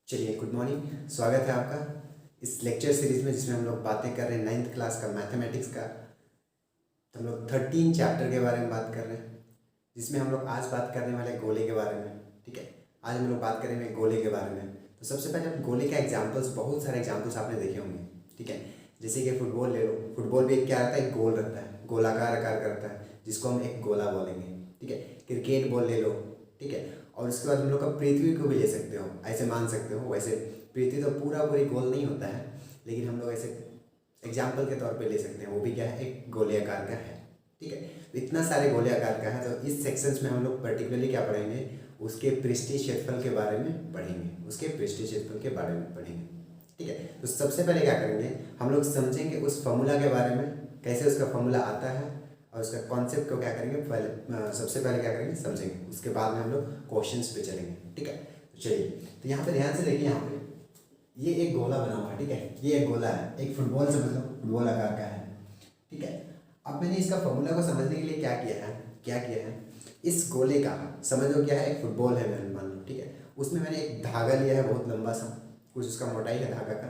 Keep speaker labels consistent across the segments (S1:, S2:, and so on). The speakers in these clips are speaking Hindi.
S1: चलिए, गुड मॉर्निंग। स्वागत है आपका इस लेक्चर सीरीज में जिसमें हम लोग बातें कर रहे हैं 9th क्लास का मैथमेटिक्स का। तो हम लोग 13 चैप्टर के बारे में बात कर रहे हैं, जिसमें हम लोग आज बात करने वाले गोले के बारे में। ठीक है, आज हम लोग बात करेंगे गोले के बारे में। तो सबसे पहले हम गोले का एग्जाम्पल्स, बहुत सारे एग्जाम्पल्स आपने देखे होंगे। ठीक है, जैसे कि फुटबॉल ले लो। फुटबॉल भी एक क्या रहता है, एक गोल रहता है, गोलाकार आकार करता है, जिसको हम एक गोला बोलेंगे। ठीक है, क्रिकेट बॉल ले लो। ठीक है, और उसके बाद हम लोग का पृथ्वी को भी ले सकते हो, ऐसे मान सकते हो। वैसे पृथ्वी तो पूरी गोल नहीं होता है, लेकिन हम लोग ऐसे एग्जाम्पल के तौर पे ले सकते हैं। वो भी क्या है, एक गोले आकार का है। ठीक है, तो इतना सारे गोले आकार का है। तो इस सेक्शंस में हम लोग पर्टिकुलरली क्या पढ़ेंगे, उसके पृष्ठीय क्षेत्रफल के बारे में पढ़ेंगे, उसके पृष्ठीय क्षेत्रफल के बारे में पढ़ेंगे। ठीक है, तो सबसे पहले क्या करेंगे, हम लोग समझेंगे उस फॉर्मूला के बारे में, कैसे उसका फॉर्मूला आता है और उसका कॉन्सेप्ट को क्या करेंगे, पहले सबसे पहले क्या करेंगे, समझेंगे। उसके बाद में हम लोग क्वेश्चंस पे चलेंगे। ठीक है, तो चलिए, तो यहाँ पे ध्यान से देखिए। यहाँ पे ये एक गोला बना हुआ है। ठीक है, ये एक गोला है, एक फुटबॉल से मतलब फुटबॉल आकार का है। ठीक है, अब मैंने इसका फॉर्मूला को समझने के लिए क्या किया है, इस गोले का समझ लो क्या है, एक फुटबॉल है मैंने मान लो। ठीक है, उसमें मैंने एक धागा लिया है, बहुत लंबा सा, कुछ उसका मोटाई है धागा का।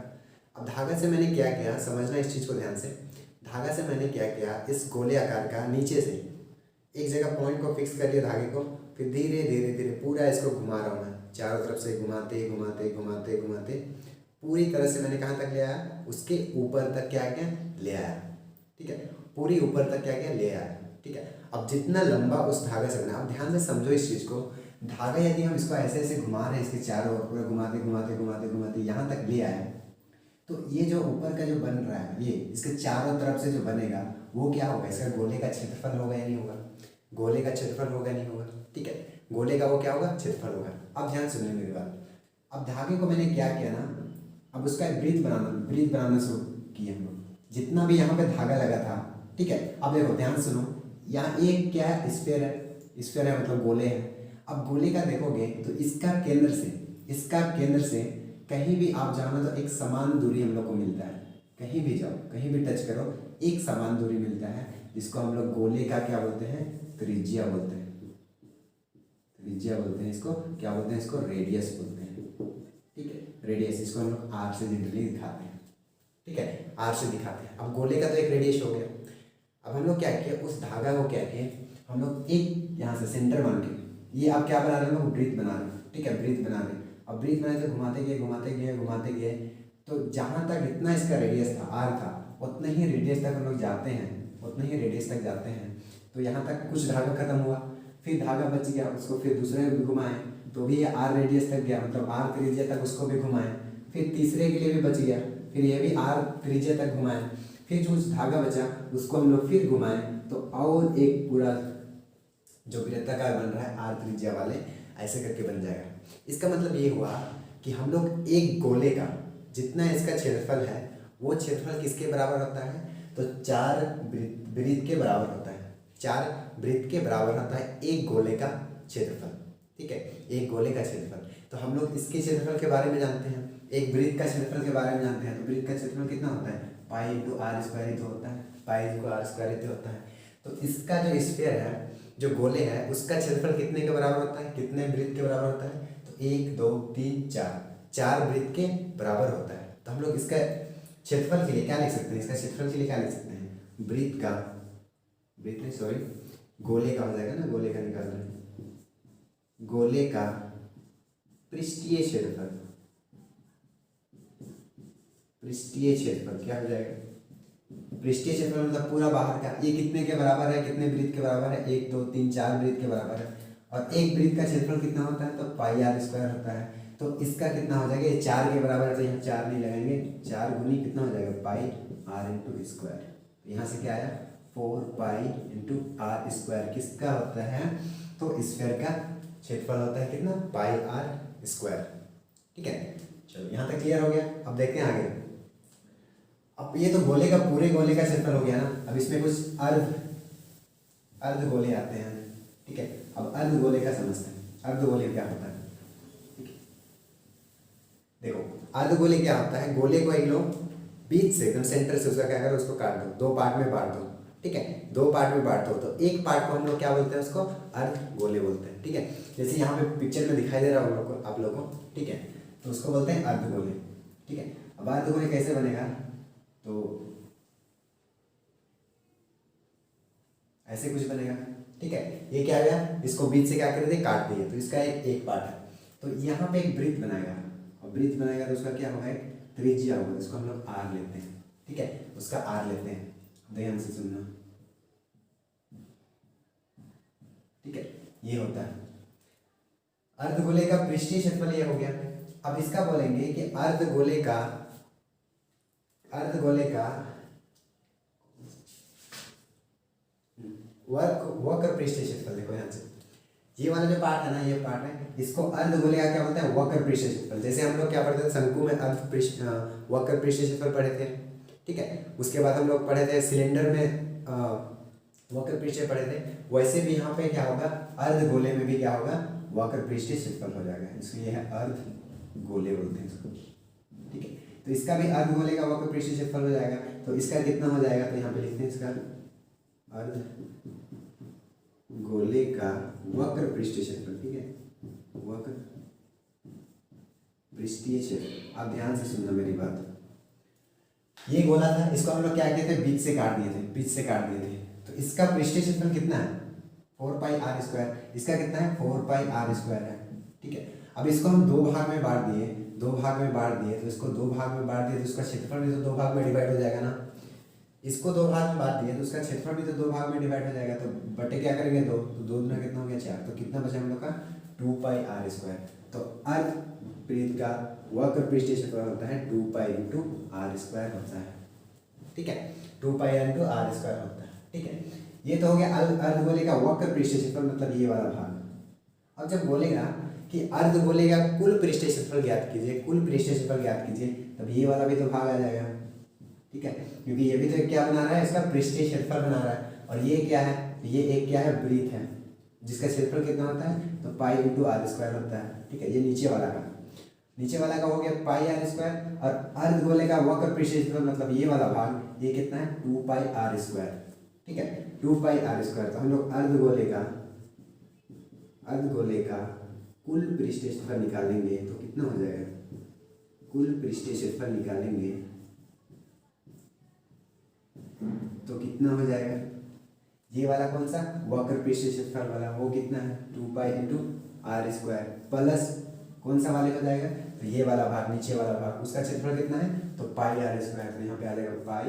S1: अब धागा से मैंने क्या किया, समझना इस चीज़ को ध्यान से। धागा से मैंने क्या किया, इस गोले आकार का नीचे से एक जगह पॉइंट को फिक्स कर लिया धागे को, फिर धीरे धीरे धीरे पूरा इसको घुमा रहा हूँ मैं, चारों तरफ से घुमाते घुमाते घुमाते घुमाते पूरी तरह से मैंने कहाँ तक ले आया, उसके ऊपर तक क्या किया, ले आया। ठीक है, पूरी ऊपर तक क्या किया, ले आया। ठीक है, अब जितना लंबा उस धागा से बना, अब ध्यान से समझो इस चीज़ को। धागा यदि हम इसको ऐसे ऐसे घुमा रहे हैं, इसके चारों ओर पूरा घुमाते घुमाते घुमाते घुमाते यहाँ तक ले आए, तो ये जो ऊपर का जो बन रहा है, ये इसके चारों तरफ से जो बनेगा वो क्या होगा, इसका गोले का क्षेत्रफल होगा या नहीं होगा, गोले का क्षेत्रफल होगा नहीं होगा। ठीक है, गोले का वो क्या होगा, क्षेत्रफल होगा। अब ध्यान सुनिए मेरी बात। अब धागे को मैंने क्या किया ना, अब उसका एक ब्रीथ बनाना शुरू किया हम लोग, जितना भी यहाँ पे धागा लगा था। ठीक है, अब देखो ध्यान सुनो, यहाँ एक क्या है, स्फीयर है मतलब गोले है। अब गोले का देखोगे तो इसका केंद्र से कहीं भी आप जाओ ना, तो एक समान दूरी हम लोग को मिलता है। कहीं भी जाओ, कहीं भी टच करो, एक समान दूरी मिलता है, जिसको हम लोग गोले का क्या बोलते हैं, त्रिज्या बोलते हैं। त्रिज्या बोलते हैं इसको, क्या बोलते हैं इसको, रेडियस बोलते हैं। ठीक है, रेडियस, इसको हम लोग आर से जनरली दिखाते हैं। ठीक है, आर से दिखाते हैं। अब गोले का तो एक रेडियस हो गया। अब हम लोग क्या किया, उस धागा को क्या किए, हम लोग एक यहाँ से सेंटर मान के, ये आप क्या बना रहे हैं, ब्रीथ बना रहे हैं। ठीक है, ब्रीथ बना रहे हैं। अब ब्रीथ बनाए थे, घुमाते गए, तो जहाँ तक इतना इसका रेडियस था, आर था, उतने ही रेडियस तक हम लोग जाते हैं, तो यहाँ तक कुछ धागा खत्म हुआ, फिर धागा बच गया, उसको फिर दूसरे में भी घुमाएं, तो भी ये आर रेडियस तक गया, मतलब आर त्रिज्या तक उसको भी घुमाएं, फिर तीसरे के लिए भी बच गया, फिर ये भी आर त्रिज्या तक घुमाएं, फिर जो धागा बचा उसको हम लोग फिर घुमाएं, तो और एक पूरा जो वृत्ताकार बन रहा है आर त्रिज्या वाले, ऐसे करके बन जाएगा। इसका मतलब ये हुआ कि हम लोग एक गोले का जितना इसका क्षेत्रफल है, वो क्षेत्रफल किसके बराबर होता है, तो 4 वृत्त के बराबर होता है। 4 वृत्त के बराबर होता है एक गोले का क्षेत्रफल। ठीक है, एक गोले का क्षेत्रफल। तो हम लोग इसके क्षेत्रफल के बारे में जानते हैं, एक वृत्त का क्षेत्रफल के बारे में जानते हैं। तो वृत्त का क्षेत्रफल कितना होता है, पाई इंटू आर स्क्वायर तो होता है, पाई इंटू आर स्क्वायर होता है। तो इसका जो स्फीयर है, जो गोले है, उसका क्षेत्रफल कितने के बराबर होता है, कितने वृत्त के बराबर होता है, तो 1 2 3 4 वृत्त के बराबर होता है। तो हम लोग इसका क्षेत्रफल के लिए क्या लिख सकते हैं, इसका क्षेत्रफल के लिए क्या लिख सकते हैं, गोले का हो जाएगा ना, गोले का निकाल रहे हैं, गोले का पृष्ठीय क्षेत्रफल क्या हो जाएगा, पृष्ठीय क्षेत्रफल मतलब पूरा बाहर का। ये कितने के बराबर है, कितने वृत्त के बराबर है, 1 2 3 4 वृत्त के बराबर है। और एक वृत्त का क्षेत्रफल कितना होता है, तो पाई आर स्क्वायर होता है। तो इसका कितना हो जाएगा, ये 4 के बराबर है, तो यहाँ 4 नहीं लगाएंगे, 4 गुनी कितना हो जाएगा, पाई आर इंटू स्क्वायर। यहाँ से क्या आया, 4 पाई इंटू आर स्क्वायर किसका होता है, तो स्फीयर का क्षेत्रफल होता है कितना, पाई आर स्क्वायर। ठीक है, चलो यहाँ तक क्लियर हो गया। अब देखते हैं आगे। अब ये तो गोले का, पूरे गोले का क्षेत्रफल हो गया ना। अब इसमें कुछ अर्ध गोले आते हैं। ठीक है, अब अर्ध गोले का समझते हैं, अर्ध गोले क्या होता है। ठीक है, देखो अर्ध गोले क्या होता है, गोले को एक लोग बीच से एकदम सेंटर से उसका क्या करो, उसको काट दो, 2 पार्ट में बांट दो। ठीक है, 2 पार्ट में बांट दो, तो एक पार्ट को हम लोग क्या बोलते हैं, उसको अर्ध गोले बोलते हैं। ठीक है, जैसे यहाँ पे पिक्चर में दिखाई दे रहा है आप लोगों को। ठीक है, तो उसको बोलते हैं अर्धगोले। ठीक है, अब अर्धगोले कैसे बनेगा, तो ऐसे कुछ बनेगा। ठीक है, ये क्या गया, इसको बीच से क्या कर दिए, काट दिए, तो इसका एक पार्ट है। तो यहाँ पे एक वृत्त बनाएगा, और वृत्त बनाएगा तो उसका क्या होगा, एक त्रिज्या होगा, इसको हम लोग आर लेते हैं। ठीक है, उसका आर लेते हैं, ध्यान से सुनना। ठीक है, ये होता है अर्धगोले का पृष्ठीय क्षेत्रफल, ये हो गया। अब इसका बोलेंगे कि अर्धगोले का वक्र पृष्ठीय क्षेत्रफल, देखो यहाँ से ये वाला जो पार्ट है ना, ये पार्ट है, इसको अर्धगोले का क्या बोलते हैं, वक्र पृष्ठीय क्षेत्रफल। जैसे हम लोग क्या पढ़ते थे, शंकु में वक्र पृष्ठीय क्षेत्रफल पढ़े थे। ठीक है, उसके बाद हम लोग पढ़े थे सिलेंडर में वक्र पृष्ठीय पढ़े थे। वैसे भी यहाँ पे क्या होगा, अर्धगोले में भी क्या होगा, वक्र पृष्ठीय क्षेत्रफल हो जाएगा। इसलिए है अर्धगोले बोलते हैं इसको। ठीक है, तो इसका भी अर्धगोले का वक्र पृष्ठीय क्षेत्रफल हो जाएगा। तो इसका कितना हो जाएगा, तो यहाँ पे लिखते हैं इसका अर्धगोले का वक्र पृष्ठीय क्षेत्रफल। ठीक है, वक्र पृष्ठीय क्षेत्र। आप ध्यान से सुनना मेरी बात। ये गोला था, इसको हम लोग क्या किए थे, बीच से काट दिए थे, बीच से काट दिए थे। तो इसका पृष्ठीय क्षेत्रफल कितना है, 4πr²। इसका कितना है, 4πr² है। ठीक है, अब इसको हम दो भाग में बांट दिए, तो इसको दो भाग में बांट दिए, तो इसका क्षेत्रफल भी तो दो भाग में डिवाइड हो जाएगा ना। इसको दो भाग में बांट दिए तो उसका क्षेत्रफल भी तो दो भाग में डिवाइड हो जाएगा। तो बटे क्या करेंगे, दो, तो दो में कितना हो गया, 4। तो कितना बचा हम लोग का, 2πr²। तो अर्धवृत्त का वक्र पृष्ठीय क्षेत्रफल होता है 2π×r² होता है। ठीक है, 2πr×r² होता है। ठीक है, ये तो हो गया अर्धगोले का वक्र पृष्ठीय क्षेत्रफल, मतलब ये वाला भाग। अब जब बोलेगा कि अर्धगोले का कुल पृष्ठीय क्षेत्रफल ज्ञात कीजिए, कुल पृष्ठीय क्षेत्रफल ज्ञात कीजिए, तब ये वाला भी तो भाग आ जाएगा। ठीक है, क्योंकि ये भी तो क्या बना रहा है, इसका पृष्ठीय क्षेत्रफल बना रहा है। और ये क्या है, ये एक क्या है, वृत्त है, जिसका क्षेत्रफल कितना होता है, तो π×r² होता है। ठीक है, ये नीचे वाला का हो गया πr²। और अर्धगोले का वक्र पृष्ठीय क्षेत्रफल मतलब ये वाला भाग, ये कितना है, 2πr²। ठीक है, 2πr²। तो हम लोग अर्धगोले का कुल पृष्ठीय क्षेत्रफल निकालेंगे तो कितना हो जाएगा, कुल पृष्ठीय क्षेत्रफल निकालेंगे तो कितना हो जाएगा, ये वाला कौन सा, वक्र पृष्ठीय क्षेत्रफल वाला, वो कितना है, 2π×r² प्लस कौन सा वाले हो जाएगा, तो ये वाला भाग, नीचे वाला भाग, उसका क्षेत्रफल कितना है, तो πr²। तो यहाँ पे आ जाएगा πr×²।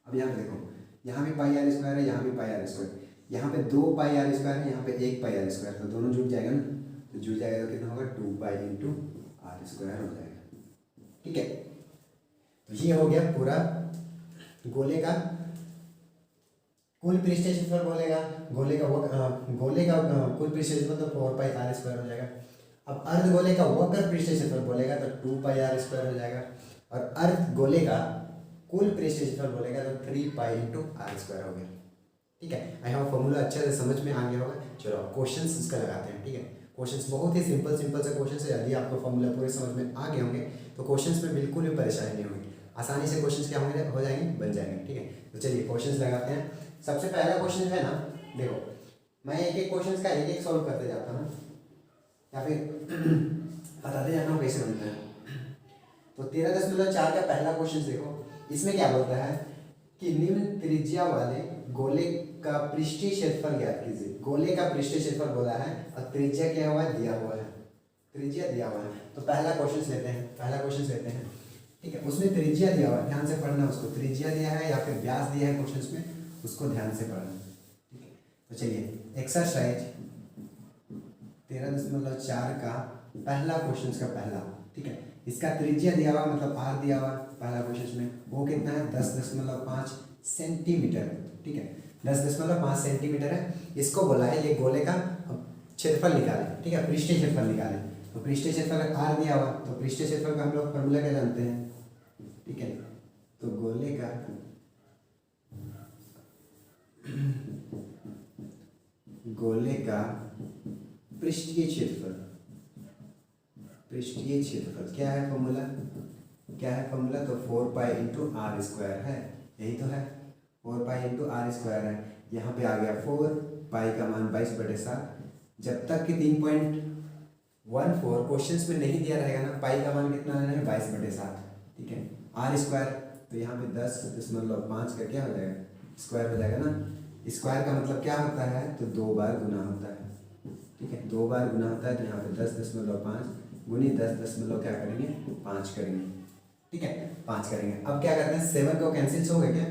S1: अब यहाँ पे देखो, यहाँ भी πr² है, यहाँ भी πr², यहाँ पे 2πr² है, यहाँ पे 1πr², तो दोनों जुड़ जाएगा ना, तो जुड़ जाएगा तो कितना होगा, 2π×r² हो जाएगा। ठीक है, तो ये हो गया पूरा गोले का कुल पृष्ठीय क्षेत्रफल। बोलेगा गोले का कुल पृष्ठीय क्षेत्रफल तो 4πr² हो जाएगा। अब अर्धगोले का वक्र पृष्ठीय क्षेत्रफल बोलेगा तो 2πr² हो जाएगा। और अर्धगोले का कुल पृष्ठीय क्षेत्रफल बोलेगा तो 3π×r² हो गया। ठीक है, आई होप फॉर्मूला अच्छे से समझ में आ गया होगा। चलो क्वेश्चंस इसका लगाते हैं। ठीक है, क्वेश्चंस बहुत ही सिंपल से क्वेश्चंस है। यदि आपको फॉर्मूला पूरे समझ में आ गए होंगे तो क्वेश्चंस में बिल्कुल भी परेशानी नहीं होगी, आसानी से क्वेश्चंस क्या होंगे, हो जाएंगे, बन जाएंगे। ठीक है, तो चलिए क्वेश्चंस लगाते हैं। सबसे पहला क्वेश्चन है ना, देखो मैं एक एक क्वेश्चन का एक सॉल्व करते जाता हूँ या फिर बताते जाता हूँ कैसे बनता है। तो 13.4 का पहला क्वेश्चन देखो, इसमें क्या बोलता है कि निम्न त्रिज्या वाले गोले का पृष्ठीय क्षेत्रफल ज्ञात कीजिए। गोले का पृष्ठीय क्षेत्रफल बोला है और त्रिज्या क्या हुआ है, दिया हुआ है, त्रिज्या दिया हुआ है। तो पहला क्वेश्चन लेते हैं। ठीक है, उसमें त्रिज्या दिया हुआ है, ध्यान से पढ़ना उसको, त्रिज्या दिया है या फिर व्यास दिया है क्वेश्चन में, उसको ध्यान से पढ़ना। ठीक है, तो चलिए एक्सरसाइज 13.4 का पहला क्वेश्चन का पहला। ठीक है, इसका त्रिज्या दिया हुआ मतलब r दिया हुआ पहला क्वेश्चन में, वो कितना है 10.5 सेंटीमीटर। ठीक है, 10.5 सेंटीमीटर है। इसको बोला है ये गोले का क्षेत्रफल निकाले। ठीक है, पृष्ठीय क्षेत्रफल निकाले। तो पृष्ठीय क्षेत्रफल r दिया हुआ, तो पृष्ठीय क्षेत्रफल का हम लोग फॉर्मूला क्या जानते हैं। ठीक है, तो गोले का पृष्ठीय क्षेत्रफल क्या है फॉर्मूला, तो 4π×r² है, यही तो है, 4π×r² है। यहाँ पे आ गया 4 पाई का मान 22/7। जब तक कि 1/4 क्वेश्चंस में नहीं दिया रहेगा ना, पाई का मान कितना लेना है 22/7, ठीक है। आर स्क्वायर तो यहाँ पे 10.5 का क्या हो जाएगा, स्क्वायर हो जाएगा ना। स्क्वायर का मतलब क्या होता है, तो 2 बार गुना होता है, ठीक है, 2 बार गुना होता है। तो यहाँ पे 10.5 गुनी 10 क्या करेंगे 5 करेंगे, ठीक है, 5 करेंगे। अब क्या करते हैं, 7 को कैंसिल हो गया क्या,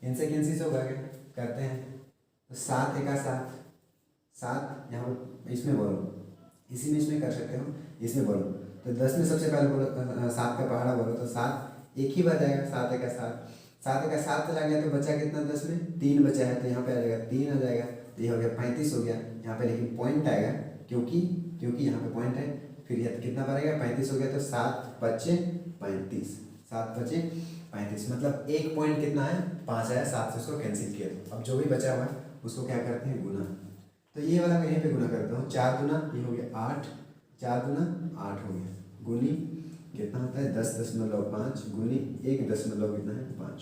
S1: इनसे कैंसिल होगा क्या, करते हैं तो 7 एका 7, 7 यहाँ पर इसमें बोलो, इसी में इसमें कर सकते हो, इसमें बोलो तो 10 में सबसे पहले बोलो 7 का पहाड़ा बोलो तो 7 एक ही बार जाएगा, 7 एका 7, 7 एका 7 चला गया तो बचा कितना 10 में 3 बचा है, तो यहाँ पे आ जाएगा 3 आ जाएगा, तो ये हो गया 35 हो गया यहाँ पे, लेकिन पॉइंट आएगा क्योंकि यहाँ पे पॉइंट है। फिर यह कितना बढ़ेगा 35 हो गया, तो 7 बचे 35, 7 बचे 35, मतलब एक पॉइंट कितना है 5 आया, 7 से उसको कैंसिल किया। अब जो भी बचा हुआ है उसको क्या करते हैं गुना, तो ये वाला मैं यहीं पे गुना करता हूँ, 4 दूना ये हो गया 8, 4 दूना 8 हो गया, गुनी कितना होता है 10.5 गुनी 1 दशमलव कितना है 5।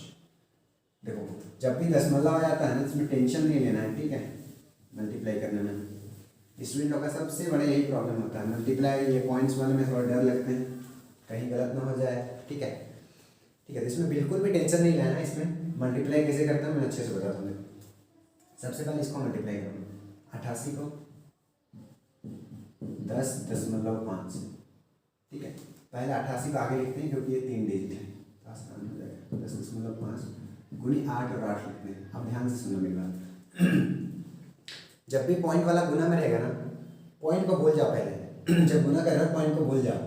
S1: देखो जब भी दशमलव आ जाता है ना इसमें टेंशन नहीं लेना है, ठीक है, मल्टीप्लाई करने में स्टूडेंटों का सबसे बड़ा यही प्रॉब्लम होता है, मल्टीप्लाई ये पॉइंट्स वाले में थोड़ा डर लगते हैं कहीं गलत ना हो जाए, ठीक है, ठीक है। तो इसमें बिल्कुल भी टेंशन नहीं लेना है, इसमें मल्टीप्लाई कैसे करता हूँ मैं अच्छे से बताता हूँ। सबसे पहले इसको मल्टीप्लाई करूँगा 88 को 10.5, ठीक है, पहले 88 को आगे लिखते हैं क्योंकि ये 3 डिजिट है तो आसान हो जाएगा, 10.5 गुनी 8 और 8 लिखते हैं। अब ध्यान से सुनो मेरी बात, जब भी पॉइंट वाला गुना में रहेगा ना, पॉइंट को भूल जाओ पहले जब गुना कर रहे हो पॉइंट को भूल जाओ,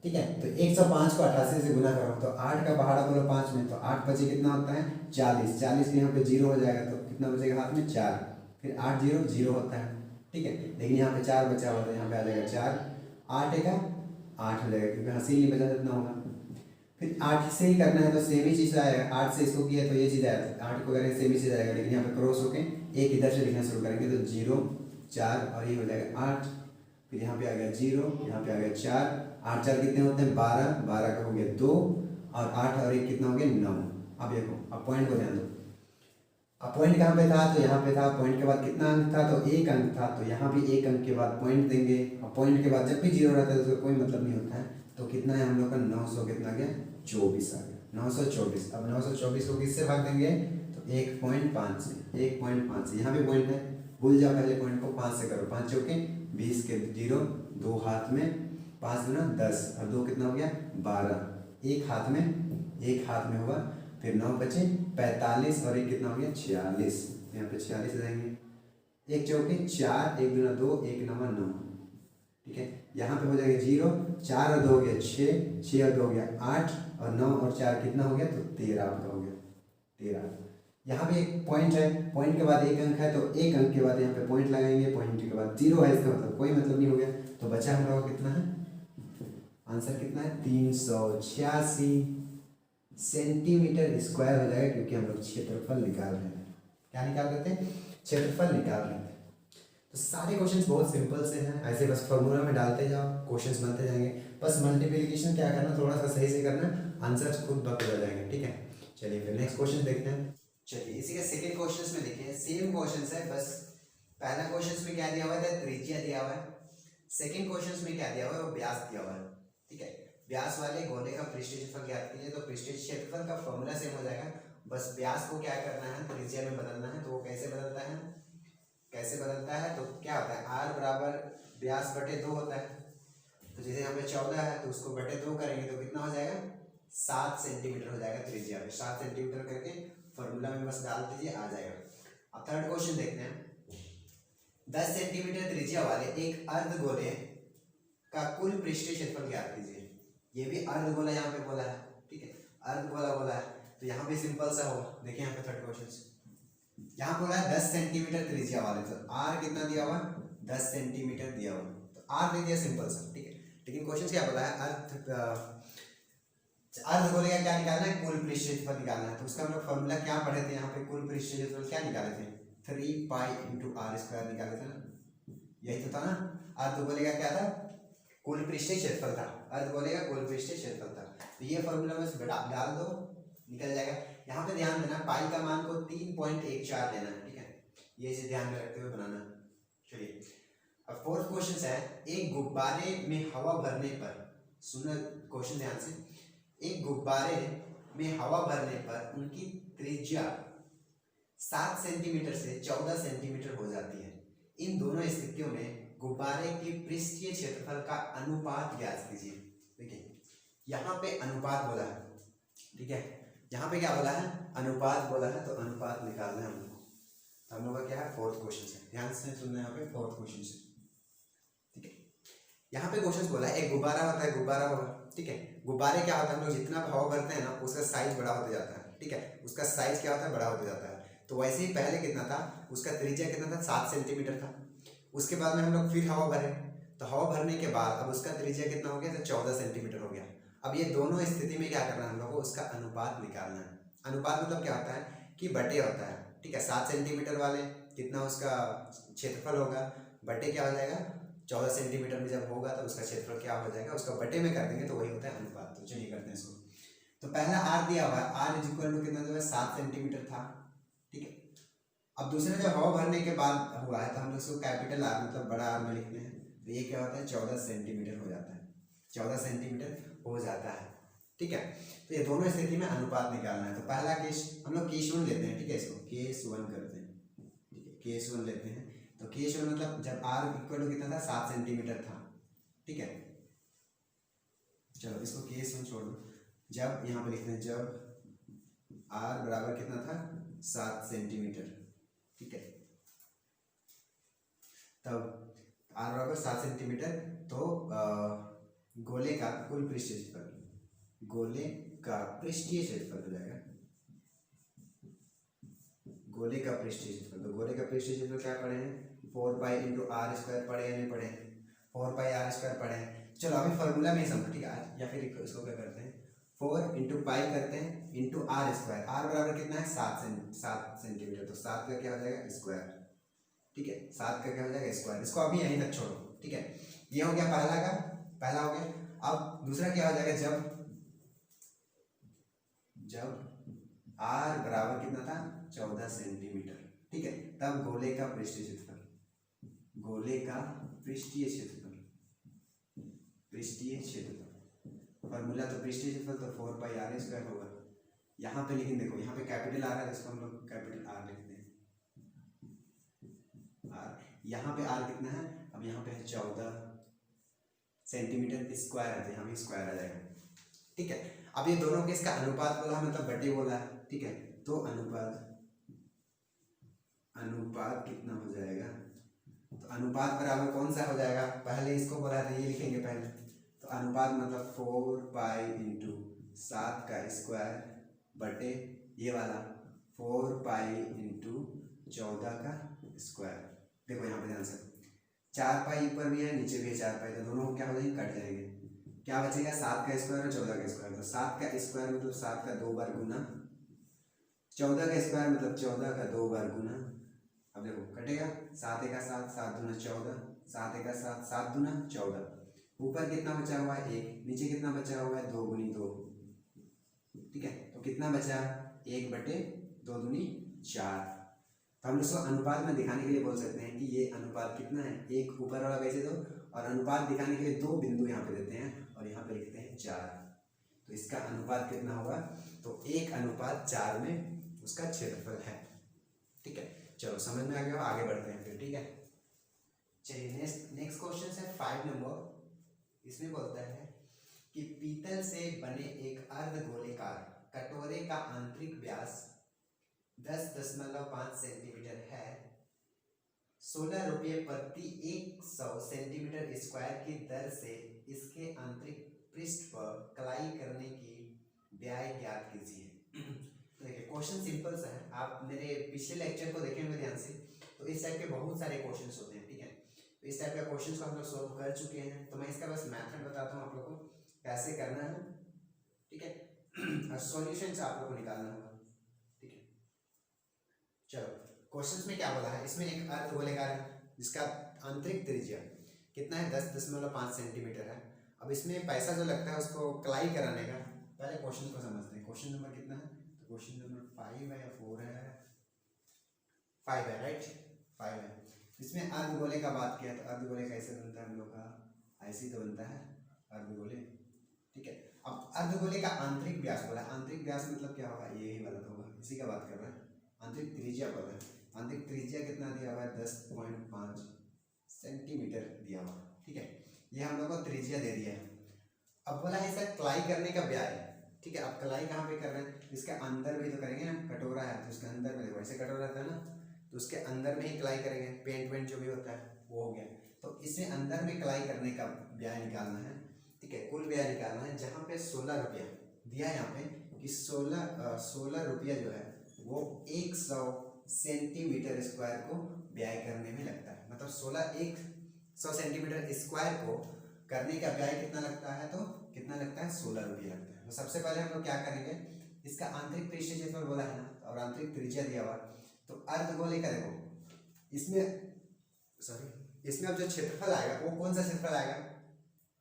S1: ठीक है। तो 105 को 88 से गुना करो तो 8 का पहाड़ा बोलो 5 में, तो 8 बचे कितना होता है 40, 40 के यहाँ पे 0 हो जाएगा तो कितना बचेगा हाथ में 4, फिर 8 0 0 होता है, ठीक है, लेकिन यहाँ पे 4 बचा हुआ तो यहाँ पे आ जाएगा 4, 8 का 8 हो जाएगा क्योंकि हंसी नहीं बचा जितना होगा। फिर 8 से ही करना है तो सेम ही चीज़ आएगा, 8 से इसको किया तो ये चीज़ आएगा, 8 को करेंगे सेम ही चीज़ आएगा, लेकिन यहाँ पे क्रॉस होके एक इधर से लिखना शुरू करेंगे तो 0 4 और ये हो जाएगा 8, फिर यहाँ पे आ गया 0, यहाँ पे आ गया 4, 8 4 कितने होते हैं 12, 12 का हो गया 2 और 8 और 1 कितना हो गया 9। अब देखो अब पॉइंट को ध्यान दो, अब पॉइंट कहाँ पे था तो यहाँ पे था, पॉइंट के बाद कितना अंक था तो 1 अंक था, तो यहाँ भी 1 अंक के बाद पॉइंट देंगे। अब पॉइंट के बाद जब भी 0 रहता है तो उसका कोई मतलब नहीं होता है, तो कितना है हम लोग का 900 कितना गया 24 आ गया, 924। अब 924 को किससे भाग देंगे तो 1.5 से, 1.5 से, यहाँ भी पॉइंट है भूल जाओ पहले पॉइंट को 5 से करो, 5 चौके 20 के 0, 2 हाथ में 5 गुना 10 और 2 कितना हो गया 12, एक हाथ में होगा, फिर 9 बचे 45 और 1 कितना हो गया 46, यहाँ पे 46 रहेंगे, 1 चौके 4, 1 गुना 2, 1 9 9, ठीक है, यहाँ पे हो जाएगा 0, 4 और 2 हो गया 6, 6 और 2 हो गया 8 और 9 और 4 कितना हो गया तो 13 आपका हो गया 13। यहाँ पे एक पॉइंट है, पॉइंट के बाद 1 अंक है तो 1 अंक के बाद यहाँ पे पॉइंट लगाएंगे, पॉइंट के बाद 0 है इसका मतलब कोई मतलब नहीं हो गया, तो बचा हम लोग कितना है, आंसर कितना है 386 सेंटीमीटर स्क्वायर हो जाएगा, क्योंकि हम लोग क्षेत्रफल निकाल रहे हैं। क्या निकाल रहे थे, क्षेत्रफल निकाल रहे थे। तो सारे क्वेश्चंस बहुत सिंपल से हैं, ऐसे बस फॉर्मूला में डालते जाओ क्वेश्चंस बनते जाएंगे, बस मल्टीप्लिकेशन क्या करना थोड़ा सा सही से करना, आंसर खुद ब खुद आ जाएंगे, ठीक है। चलिए फिर नेक्स्ट क्वेश्चन देखते हैं। चलिए इसी के सेकंड क्वेश्चन में देखिए सेम क्वेश्चन है, बस पहला क्वेश्चन में क्या दिया हुआ है त्रिज्या दिया हुआ है, सेकंड क्वेश्चन में क्या दिया हुआ है वो व्यास दिया हुआ है, ठीक है। व्यास वाले गोले का पृष्ठीय क्षेत्रफल ज्ञात कीजिए, तो पृष्ठीय क्षेत्रफल का फॉर्मूला सेम हो जाएगा, बस व्यास को क्या करना है त्रिज्या में बदलना है। तो वो कैसे बदलता है, तो क्या होता है r बराबर व्यास बटे 2 होता है, तो जैसे यहाँ पे 14 है तो उसको बटे 2 करेंगे तो कितना हो जाएगा 7 सेंटीमीटर हो जाएगा त्रिज्या में, 7 सेंटीमीटर करके फॉर्मूला में बस डाल दीजिए आ जाएगा। अब थर्ड क्वेश्चन देखते हैं, 10 सेंटीमीटर त्रिज्या वाले एक अर्धगोले का कुल पृष्ठीय क्षेत्रफल ज्ञात कीजिए। ये भी अर्धगोला यहाँ पे बोला है, ठीक है, अर्धगोला बोला है, तो यहाँ भी सिंपल सा होगा। देखिए यहाँ पे थर्ड क्वेश्चन यहाँ बोला है 10 सेंटीमीटर त्रिज्या वाले, तो r कितना दिया हुआ 10 सेंटीमीटर दिया हुआ, तो r दे दिया सिंपल सा, ठीक है। लेकिन क्वेश्चन क्या बोला है अर्धगोले का क्या निकालना है कुल पृष्ठीय क्षेत्रफल निकालना है, तो उसका हम लोग फॉर्मूला क्या पढ़े थे यहाँ पे, कुल पृष्ठीय क्षेत्रफल क्या निकाले थे 3 पाई इंटू r स्क्वायर निकाले थे ना, यही तो था ना। अर्धगोले का क्या था कुल पृष्ठीय क्षेत्रफल था, अर्धगोले का कुल पृष्ठीय क्षेत्रफल था, तो ये फॉर्मूला बस डाल दो निकल जाएगा। यहाँ पे ध्यान देना पाई का मान को 3.14 लेना है, ठीक है, ये चीज ध्यान में रखते हुए बनाना। चलिए अब फोर्थ क्वेश्चन है, एक गुब्बारे में हवा भरने पर, सुनना क्वेश्चन ध्यान से, एक गुब्बारे में हवा भरने पर उनकी त्रिज्या 7 सेंटीमीटर से 14 सेंटीमीटर हो जाती है। इन दोनों स्थितियों में गुब्बारे के पृष्ठीय क्षेत्रफल का अनुपात ज्ञात कीजिए। देखिए यहाँ पे अनुपात बोला है, ठीक है, यहाँ पे क्या बोला है, अनुपात बोला है, तो अनुपात निकालना है हम लोग। हम लोग का क्या है, फोर्थ क्वेश्चन है, ध्यान से सुनना यहाँ पे फोर्थ क्वेश्चन से, ठीक है। यहाँ पे क्वेश्चन बोला है, एक गुब्बारा होता है, गुब्बारा होगा, ठीक है। गुब्बारे क्या होता है, हम लोग जितना हवा भरते हैं ना उसका साइज बड़ा होते जाता है, ठीक है, उसका साइज क्या होता है, बड़ा होते जाता है। तो वैसे ही पहले कितना था, उसका त्रिज्या कितना था, 7 सेंटीमीटर था। उसके बाद में हम लोग फिर हवा भरे, तो हवा भरने के बाद अब उसका त्रिज्या कितना हो गया, तो 14 सेंटीमीटर हो गया। अब ये दोनों स्थिति में क्या करना है हम लोग को, उसका अनुपात निकालना है। अनुपात मतलब क्या होता है कि बटे होता है, ठीक है। 7 सेंटीमीटर वाले कितना उसका क्षेत्रफल होगा, बटे क्या हो जाएगा, 14 सेंटीमीटर में जब होगा तो उसका क्षेत्रफल क्या हो जाएगा, उसका बटे में कर देंगे तो वही होता है अनुपात। तो चलिए करते हैं इसको। तो पहला आर दिया हुआ है, आर इज इक्वल टू कितना जो है 7 सेंटीमीटर था, ठीक है। अब दूसरा जब हवा भरने के बाद हुआ है तो हम लोग इसको कैपिटल आर मतलब बड़ा आर में लिखते हैं, तो ये क्या होता है 14 सेंटीमीटर हो जाता है, 14 सेंटीमीटर हो जाता है, ठीक है। तो ये दोनों स्थिति में अनुपात निकालना है। तो पहला केस हम लोग केस 1 लेते हैं, ठीक है, इसको केस 1 करते हैं, ठीक है, केस 1 लेते हैं। तो केस 1 मतलब जब आर इक्वल टू कितना था, 7 सेंटीमीटर था, ठीक है। चलो इसको केस 1 छोड़ दो, जब यहाँ पे लिखते हैं जब आर बराबर कितना था, 7 सेंटीमीटर, ठीक है। तब आर बराबर 7 सेंटीमीटर, तो गोले का कुल पृष्ठीय क्षेत्रफल, गोले का पृष्ठीय क्षेत्रफल हो जाएगा, गोले का पृष्ठीय क्षेत्रफल। तो गोले का पृष्ठीय क्षेत्रफल क्या पढ़े हैं, 4 पाई इंटू आर स्क्वायर पढ़े या नहीं पढ़े, 4 पाई आर स्क्वायर पढ़े हैं। चलो अभी फॉर्मूला में ही समझो, ठीक है, या फिर इसको क्या करते हैं, 4 इंटू पाई करते हैं इंटू आर स्क्वायर, आर बराबर कितना है 7 सेंटीमीटर, तो 7 का क्या हो जाएगा स्क्वायर, ठीक है, 7 का क्या हो जाएगा स्क्वायर। इसको अभी यहीं तक छोड़ो, ठीक है। ये हो गया पहला हो गया। अब दूसरा क्या हो जाएगा, जब आर बराबर कितना था 14 सेंटीमीटर, ठीक है, तब गोले का पृष्ठीय क्षेत्रफल, गोले का पृष्ठीय क्षेत्रफल, पृष्ठीय क्षेत्रफल फॉर्मूला तो पृष्ठीय क्षेत्रफल तो 4 पाई आर स्क्वायर होगा। यहाँ पे लेकिन देखो यहाँ पे कैपिटल आर है, इसको हम लोग कैपिटल आर लिखते हैं, आर। यहाँ पे आर कितना है, अब यहाँ पे है 14 सेंटीमीटर स्क्वायर है, तो यहाँ भी स्क्वायर आ जाएगा, ठीक है। अब ये दोनों के इसका अनुपात बोला है, मतलब बटे बोला है, ठीक है। तो अनुपात कितना हो जाएगा, तो अनुपात बराबर कौन सा हो जाएगा, पहले इसको बोला था, ये लिखेंगे पहले। तो अनुपात मतलब 4 पाई इंटू 7 का स्क्वायर बटे ये वाला 4 पाई इंटू 14 का स्क्वायर। देखो यहाँ पे ध्यान से 4 पाई ऊपर भी है नीचे भी है 4 पाई, तो दोनों क्या हो जाएंगे, कट जाएंगे। क्या बचेगा, 7 का स्क्वायर और 14 का स्क्वायर। तो 7 का स्क्वायर मतलब 7 का 2 बार गुना, 14 का स्क्वायर मतलब 14 का 2 बार गुना। अब देखो कटेगा, 7 एका 7, 7 दूना 14, 7 एका 7, 7 दूना 14। ऊपर कितना बचा हुआ है 1, नीचे कितना बचा हुआ है 2 गुनी 2, ठीक है। तो कितना बचा, 1 बटे 2 दूनी 4। तो हम इसको अनुपात में दिखाने के लिए बोल सकते हैं कि ये अनुपात कितना है, एक ऊपर वाला वैसे दो, और अनुपात दिखाने के लिए 2 बिंदु यहाँ पे देते हैं और यहाँ पे लिखते हैं 4। तो इसका अनुपात कितना होगा, तो 1:4 में उसका क्षेत्रफल है, ठीक है। चलो समझ में आ गया, आगे बढ़ते हैं फिर, ठीक है। चलिए नेक्स्ट क्वेश्चन है 5 नंबर। इसमें बोलता है कि पीतल से बने एक अर्धगोलेकार कटोरे का आंतरिक व्यास 10.5 सेंटीमीटर है, 16 रुपये प्रति 100 सेंटीमीटर स्क्वायर की दर से इसके आंतरिक पृष्ठ पर कलाई करने की ब्याज ज्ञात कीजिए। तो देखिए क्वेश्चन सिंपल सा है, आप मेरे पिछले लेक्चर को देखें होंगे ध्यान से, तो इस टाइप के बहुत सारे क्वेश्चंस होते हैं, ठीक है। तो इस टाइप के क्वेश्चंस को हम लोग सॉल्व कर चुके हैं, तो मैं इसका बस मेथड बताता हूँ आप लोग को कैसे करना है, ठीक है, और सॉल्यूशन आप लोग को निकालना होगा, ठीक है। चलो क्वेश्चंस में क्या बोला है, इसमें एक अर्धगोलेकार है जिसका आंतरिक त्रिज्या कितना है 10.5 सेंटीमीटर है। अब इसमें पैसा जो लगता है उसको कलाई कराने का, पहले क्वेश्चन को समझते हैं। क्वेश्चन नंबर कितना है, तो क्वेश्चन नंबर 5 है या 4 है, 5 है, राइट, 5 है। इसमें अर्धगोले का बात किया तो अर्धगोले कैसे बनता है हम लोग का, ऐसे ही तो बनता है अर्धगोले। ठीक है, अब अर्धगोले का आंतरिक व्यास बोला, आंतरिक व्यास मतलब क्या होगा, यही वाला तो होगा, इसी का बात कर रहा है। आंतरिक त्रिज्या बोला है, आंतरिक त्रिज्या कितना दिया हुआ है, 10.5 सेंटीमीटर दिया हुआ। ठीक है, ये हम लोग को त्रिज्या दे दिया है। अब बोला है इसका क्लाई करने का व्याय। ठीक है, अब क्लाई कहाँ पे कर रहे हैं, इसके अंदर भी तो करेंगे ना, कटोरा है तो उसके अंदर में देखो ऐसे कटोरा रहता है ना, तो उसके अंदर में ही क्लाई करेंगे, पेंट वेंट जो भी होता है वो हो गया। तो इसमें अंदर में क्लाई करने का व्याय निकालना है। ठीक है, कुल व्याय निकालना है, जहाँ पे 16 रुपया दिया है यहाँ पे कि 16 रुपया जो है वो 100 सेंटीमीटर स्क्वायर को व्याय करने में लगता है। मतलब 100 सेंटीमीटर स्क्वायर को करने का व्याय कितना लगता है, तो कितना लगता है, 16 रुपया लगता है। तो सबसे पहले हम लोग क्या करेंगे, इसका आंतरिक पृष्ठीय क्षेत्रफल बोला है ना, और आंतरिक त्रिज्या दिया हुआ, तो अर्धगोले का देखो इसमें अब जो क्षेत्रफल आएगा वो कौन सा क्षेत्रफल आएगा,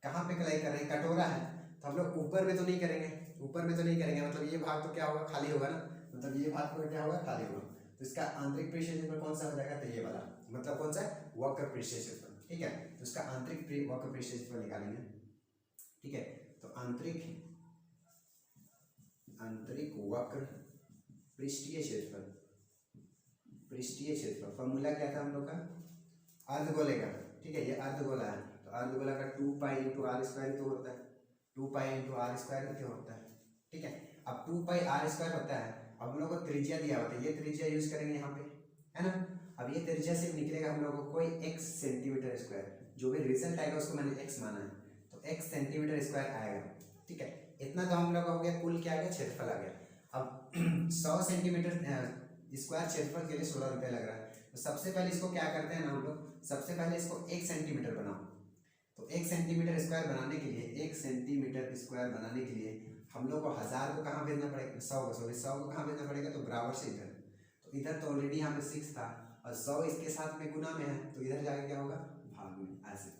S1: कहाँ पे क्लाई कर रहे हैं, कटोरा है तो हम लोग ऊपर में तो नहीं करेंगे, ऊपर में तो नहीं करेंगे, मतलब ये भाग तो क्या होगा, खाली होगा ना, मतलब ये भाग तो क्या होगा, खाली होगा। तो इसका आंतरिक पृष्ठीय क्षेत्रफल कौन सा हो जाएगा, तो ये वाला, मतलब कौन सा, वक्र पृष्ठीय क्षेत्रफल। ठीक है, तो इसका आंतरिक वक्र पृष्ठीय क्षेत्रफल निकालेंगे। ठीक है, तो आंतरिक वक्र पृष्ठीय क्षेत्रफल फॉर्मूला क्या था हम लोग का, अर्धगोले का। ठीक है, ये अर्धगोला है तो अर्धगोला का 2 पाई इंटू आर स्क्वायर तो होता है, 2 पाई इंटू आर स्क्वायर क्यों होता है। ठीक है, अब 2 पाई आर स्क्वायर होता है, अब हम लोग को त्रिज्या दिया होता है, ये त्रिज्या यूज करेंगे यहाँ पे, है ना। अब ये त्रिज्या से निकलेगा हम लोग को कोई x सेंटीमीटर स्क्वायर, जो भी रिजल्ट आएगा उसको मैंने x माना है, तो x सेंटीमीटर स्क्वायर आएगा। ठीक है, इतना तो हम लोग का हो गया, कुल क्या आ गया, क्षेत्रफल आ गया। अब 100 सेंटीमीटर स्क्वायर क्षेत्रफल के लिए 16 रुपये लग रहा है, तो सबसे पहले इसको क्या करते हैं ना हम लोग, सबसे पहले इसको 1 सेंटीमीटर बनाओ। तो 1 सेंटीमीटर स्क्वायर बनाने के लिए, 1 सेंटीमीटर स्क्वायर बनाने के लिए हम लोग को 1000 को कहाँ भेजना पड़ेगा, 100 को कहाँ भेजना पड़ेगा, तो बराबर से इधर, तो इधर तो ऑलरेडी यहाँ पे 6 था और 100 इसके साथ में गुना में है, तो इधर जाके क्या होगा, भाग में, ऐसे।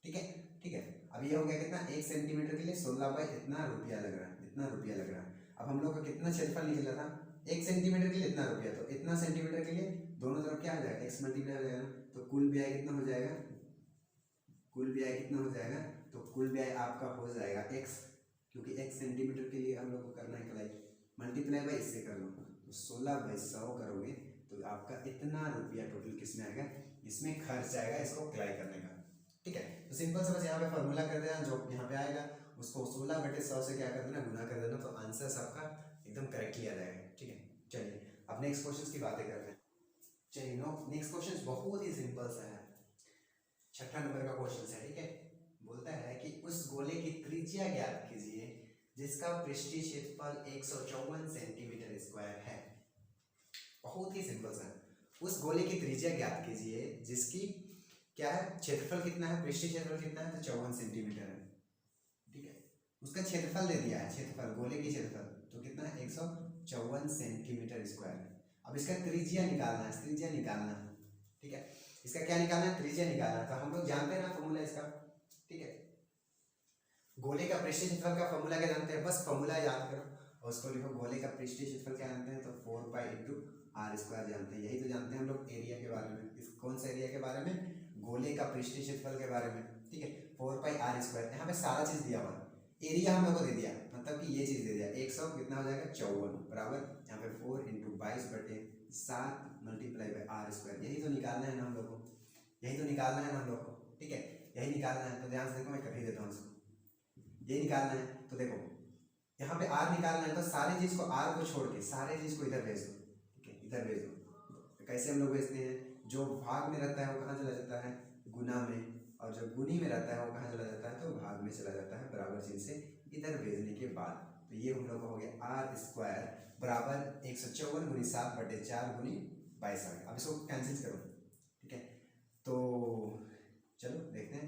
S1: ठीक है, ठीक है, अब ये हो गया कितना, 1 सेंटीमीटर के लिए 16 बाई इतना रुपया लग रहा है, इतना रुपया लग रहा है। अब हम लोग का कितना क्षेत्रफल निकला था, 1 सेंटीमीटर के लिए इतना रुपया, तो इतना सेंटीमीटर के लिए दोनों तरफ क्या हो जाएगा, x मल्टीप्लाई हो जाएगा, तो कुल व्यय कितना हो जाएगा, कुल व्यय कितना हो जाएगा, तो कुल व्यय आपका हो जाएगा x, क्योंकि 1 सेंटीमीटर के लिए हम लोग को करना है क्लाई, मल्टीप्लाई बाई इससे कर लो, तो 16/100 करोगे तो आपका इतना रुपया टोटल किस में आएगा, इसमें खर्च आएगा इसको क्लाई करने का। ठीक है, तो सिंपल से बस यहाँ पे फॉर्मूला कर देना, जो यहाँ पे आएगा उसको 16/100 से क्या कर देना, गुना कर देना, तो आंसर सबका एकदम करेक्टली आ जाएगा। ठीक है, चलिए अब नेक्स्ट क्वेश्चन की बातें करते हैं। चलिए नेक्स्ट क्वेश्चन बहुत ही सिंपल सा है, 6ठा नंबर का क्वेश्चन है। ठीक है, बोलता है कि उस गोले की त्रिज्या ज्ञात कीजिए जिसका पृष्ठीय क्षेत्रफल 154 सेंटीमीटर स्क्वायर है। बहुत ही सिंपल सा, उस गोले की त्रिज्या ज्ञात कीजिए जिसकी क्या है, क्षेत्रफल कितना है, पृष्ठीय क्षेत्रफल कितना है, तो 54 सेंटीमीटर है। ठीक है, उसका क्षेत्रफल दे दिया है, क्षेत्रफल गोले की क्षेत्रफल तो कितना है, 154 सेंटीमीटर स्क्वायर। अब इसका त्रिज्या निकालना है, त्रिज्या निकालना है। ठीक है, इसका क्या निकालना है, त्रिज्या निकालना है, तो हम लोग जानते हैं ना फॉर्मूला इसका। ठीक है, गोले का पृष्ठीय क्षेत्रफल का फॉर्मूला क्या जानते हैं, बस फॉर्मूला याद करो और उसको लिखो, गोले का पृष्ठीय क्षेत्रफल क्या जानते हैं, तो 4 पाई इंटू आर स्क्वायर जानते हैं, यही तो जानते हैं हम लोग एरिया के बारे में। इस कौन सा एरिया के बारे में, गोले का पृष्ठीय क्षेत्रफल के बारे में। ठीक है, 4 पाई आर स्क्वायर, यहाँ पे सारा चीज दिया हुआ, एरिया हम लोग को दे दिया, मतलब कि ये चीज दे दिया, 100 कितना हो जाएगा, 54 बराबर यहाँ पे 4 into 22/7 multiply by R square, यही तो निकालना है ना हम लोग को, यही तो निकालना है ना हम लोग को। ठीक है, यही निकालना है, तो ध्यान से देखो, मैं कर ही देता हूँ इसको, यही निकालना है। तो देखो यहाँ पे आर निकालना है, तो सारी चीज को, आर को छोड़ के सारी चीज को इधर भेज दो। ठीक है, इधर भेज दो। कैसे हम लोग भेजते हैं, जो भाग में रहता है वो कहाँ चला जाता है, गुना में, और जो गुनी में रहता है वो कहाँ चला जाता है, तो भाग में चला जाता है, बराबर चिन्ह से इधर भेजने के बाद। तो ये हम लोग का हो गया आर स्क्वायर बराबर 154 गुनी 7/4 गुनी 22 आ गया। अब इसको कैंसिल करो। ठीक है, तो चलो देखते हैं,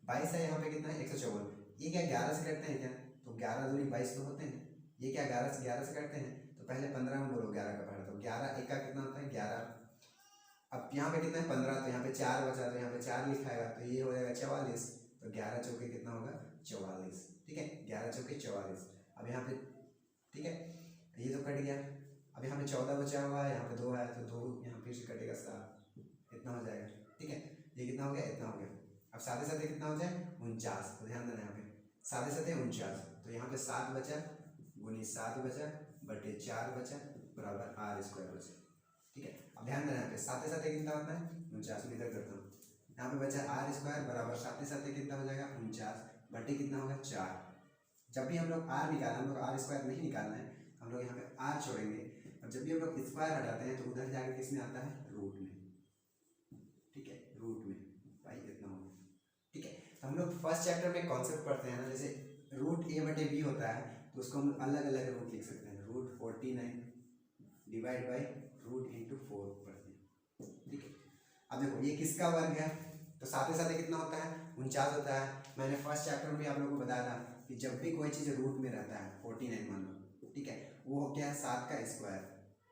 S1: 22 है, यहाँ पे कितना है, 154, ये क्या 11 से कटते हैं क्या, तो 11 दूनी 22 तो होते हैं, ये क्या 11 से कटते हैं, तो पहले 15 में बोलो 11 का पढ़ा, तो 11 एक का कितना होता है, 11। अब यहाँ पे कितना है, 15, तो यहाँ पे 4 बचा, तो यहाँ पे 4 लिखाएगा, तो ये हो जाएगा 44, तो 11 चौके कितना होगा, 44। ठीक है, 11 चौके 44। अब यहाँ पे ठीक है, ये तो कट गया। अब यहाँ पे 14 बचा हुआ है, यहाँ पे 2 है, तो 2 यहाँ फिर से कटेगा, 7, इतना हो जाएगा। ठीक है, ये कितना हो गया, इतना हो गया। अब साथे साथे कितना हो जाए 49, तो ध्यान देना यहाँ पे साथे साथे 49, तो यहाँ पे 7 बचा गुनी 7 बचा बटे 4 बचा बराबर आर स्क्वायर बचा। ठीक है, अब ध्यान देना यहाँ पे साथे साथे कितना होता है 49, में इधर करता हूँ, यहाँ पे बचा आर स्क्वायर बराबर साथे साथे कितना हो जाएगा 49 बटे कितना होगा 4। जब भी हम लोग आर निकालना, हम लोग आर स्क्वायर नहीं निकालना है, हम लोग यहाँ पे आर छोड़ेंगे, और जब भी हम लोग स्क्वायर हटाते हैं तो उधर जाकर किस में आता है रूट में। ठीक है, रूट में भाई इतना होगा। ठीक है, तो हम लोग फर्स्ट चैप्टर में कॉन्सेप्ट पढ़ते हैं ना, जैसे रूट ए बटे बी होता है तो उसको हम अलग अलग रूट लिख सकते हैं, root 49 divide by root into 4 पढ़ते हैं। ठीक है, अब देखो ये किसका वर्ग है, तो साथे साथे कितना होता है 49 होता है। मैंने फर्स्ट चैप्टर में भी आप लोगों को बताया था कि जब भी कोई चीज़ रूट में रहता है 49 मान लो, ठीक है, वो क्या है 7 का स्क्वायर,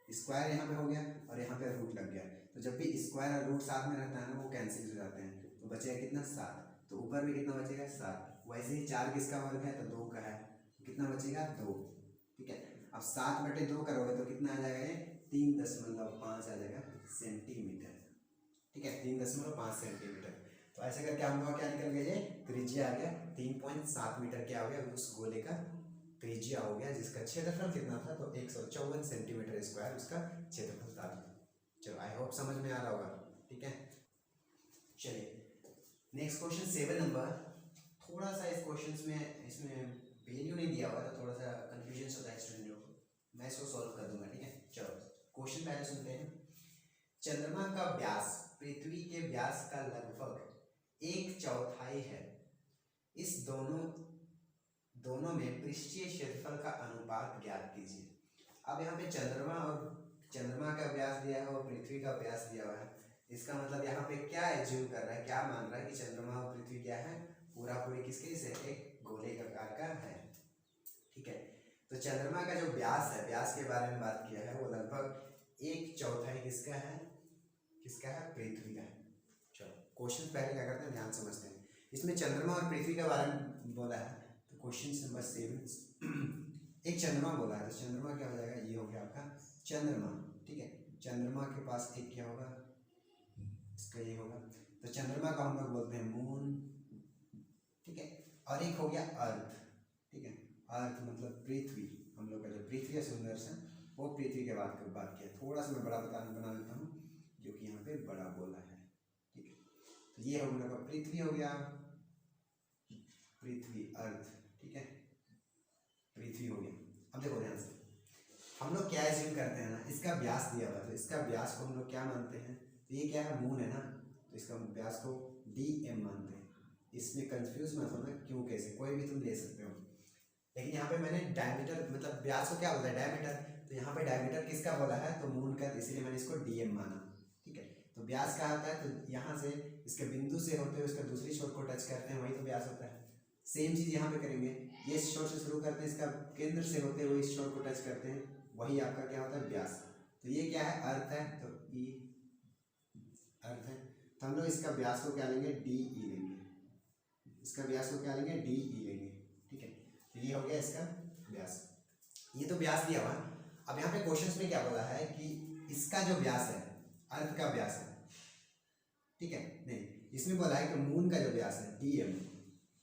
S1: स्क्वायर यहाँ पे हो गया और यहाँ पे रूट लग गया, तो जब भी स्क्वायर और रूट साथ में रहता है ना वो कैंसिल हो जाते हैं, तो बचेगा कितना 7, तो ऊपर भी कितना बचेगा 7। वैसे ही 4 किसका वर्ग है तो 2 का है, तो कितना बचेगा 2। ठीक है, अब 7 बटे 2 करोगे तो कितना आ जाएगा, ये 3.5 आ जाएगा सेंटीमीटर। ठीक है, 3.5 सेंटीमीटर। तो ऐसे करके हम लोग क्या निकल गया, ये त्रिज्या आ गया 3.7 मीटर क्या हो गया, उस गोले का त्रिज्या हो गया, जिसका क्षेत्रफल कितना था तो 154 सेंटीमीटर स्क्वायर उसका क्षेत्रफल था। चलो आई होप समझ में आ रहा होगा। ठीक है, चलिए नेक्स्ट क्वेश्चन 7 नंबर। थोड़ा सा इस क्वेश्चन में इसमें वैल्यू नहीं दिया हुआ था, थोड़ा सा कंफ्यूजन होता है स्टूडेंट को, मैं इसको सॉल्व कर दूंगा। ठीक है, चलो क्वेश्चन पहले सुनते हैं। चंद्रमा का व्यास पृथ्वी के व्यास का लगभग 1/4 है, इस दोनों में पृष्ठीय क्षेत्रफल का अनुपात ज्ञात कीजिए। अब यहाँ पे चंद्रमा का व्यास दिया है और पृथ्वी का व्यास दिया हुआ है, इसका मतलब यहाँ पे क्या एज्यूम कर रहा है, क्या मान रहा है कि चंद्रमा और पृथ्वी क्या है, पूरा पूरी किसके से एक गोले का आकार का है। ठीक है, तो चंद्रमा का जो व्यास है, व्यास के बारे में बात किया है, वो लगभग 1/4 किसका है, पृथ्वी का है। चलो क्वेश्चन पहले क्या करते हैं ध्यान समझते हैं। इसमें चंद्रमा और पृथ्वी के बारे में बोला है, तो क्वेश्चन नंबर 7 एक चंद्रमा बोला है, तो चंद्रमा क्या हो जाएगा, ये हो गया आपका चंद्रमा। ठीक है, चंद्रमा के पास एक क्या होगा, इसका ये होगा, तो चंद्रमा को हम लोग बोलते हैं मून। ठीक है, और एक हो गया अर्थ। ठीक है, अर्थ मतलब पृथ्वी, हम लोग का जो पृथ्वी है सुंदर से, वो पृथ्वी के बात किया। थोड़ा सा मैं बड़ा बना देता हूँ क्योंकि यहाँ पे बड़ा बोला है। ठीक है, तो ये हो गया पृथ्वी, हो गया पृथ्वी अर्थ। ठीक है, पृथ्वी हो गया। अब देखो ध्यान से, हम लोग क्या एज्यूम करते हैं ना, इसका व्यास दिया हुआ है, तो इसका व्यास को हम लोग क्या मानते हैं, तो ये क्या है मून है ना, तो इसका व्यास को DM मानते हैं। इसमें कंफ्यूज मत होना, क्यों कैसे कोई भी तुम ले सकते हो, लेकिन यहाँ पे मैंने डायमीटर मतलब व्यास को क्या बोला है डायमीटर, तो यहाँ पे डायमीटर किसका बोला है तो मून का, इसीलिए मैंने इसको DM माना। ठीक है, तो व्यास क्या होता है, तो यहाँ से इसके बिंदु से होते हुए उसका दूसरी छोर को टच करते हैं, वही तो व्यास होता है। सेम चीज़ यहाँ पे करेंगे, ये इस छोर से शुरू करते हैं, इसका केंद्र से होते हुए इस छोर को टच करते हैं, वही आपका क्या होता है व्यास। तो ये क्या है अर्थ है, तो E अर्थ है, तो हम लोग इसका व्यास को क्या लेंगे DE लेंगे, इसका व्यास को क्या लेंगे DE लेंगे। ठीक है, तो ये हो गया इसका व्यास, ये तो व्यास दिया हुआ। अब यहाँ पे क्वेश्चंस में क्या बोला है कि इसका जो व्यास है अर्थ का व्यास है। ठीक है, नहीं इसमें बोला है कि मून का जो व्यास है DM